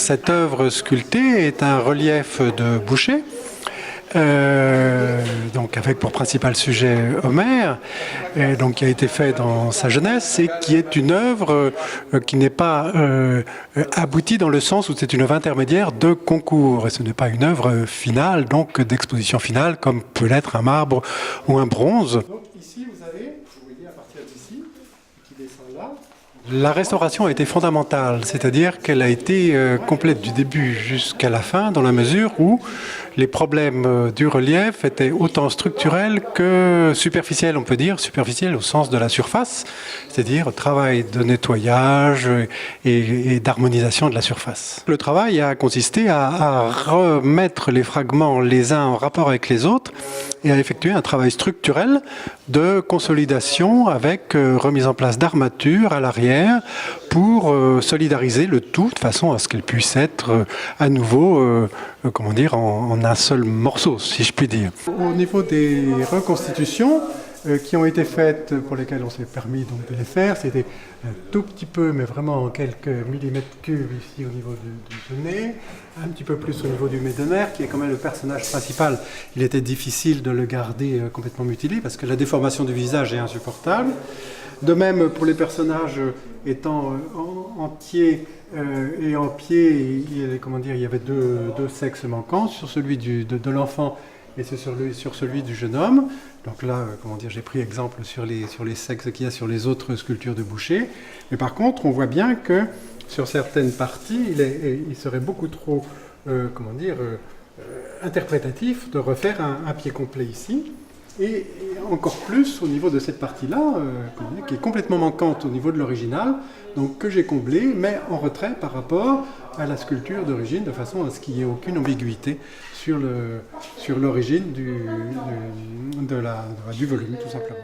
Cette œuvre sculptée est un relief de Boucher, donc avec pour principal sujet Homère, et donc qui a été fait dans sa jeunesse et qui est une œuvre qui n'est pas aboutie dans le sens où c'est une œuvre intermédiaire de concours et ce n'est pas une œuvre finale, donc d'exposition finale comme peut l'être un marbre ou un bronze. Donc ici vous voyez à partir d'ici, qui descend là. La restauration a été fondamentale, c'est-à-dire qu'elle a été complète du début jusqu'à la fin, dans la mesure où les problèmes du relief étaient autant structurels que superficiels, on peut dire, superficiels au sens de la surface, c'est-à-dire travail de nettoyage et d'harmonisation de la surface. Le travail a consisté à remettre les fragments les uns en rapport avec les autres et à effectuer un travail structurel de consolidation avec remise en place d'armatures à l'arrière pour solidariser le tout de façon à ce qu'elle puisse être à nouveau, comment dire, en un seul morceau, si je puis dire. Au niveau des reconstitutions qui ont été faites, pour lesquelles on s'est permis donc de les faire, c'était un tout petit peu, mais vraiment quelques millimètres cubes ici au niveau du nez, un petit peu plus au niveau du Médéner, qui est quand même le personnage principal. Il était difficile de le garder complètement mutilé parce que la déformation du visage est insupportable. De même, pour les personnages étant entiers et en pied, il y avait deux sexes manquants, sur celui de l'enfant et sur celui du jeune homme. Donc là, j'ai pris exemple sur les sexes qu'il y a sur les autres sculptures de Boucher. Mais par contre, on voit bien que sur certaines parties, il serait beaucoup trop, interprétatif de refaire un pied complet ici. Et encore plus au niveau de cette partie-là, qui est complètement manquante au niveau de l'original, donc que j'ai comblé, mais en retrait par rapport à la sculpture d'origine, de façon à ce qu'il n'y ait aucune ambiguïté sur l'origine du volume, tout simplement.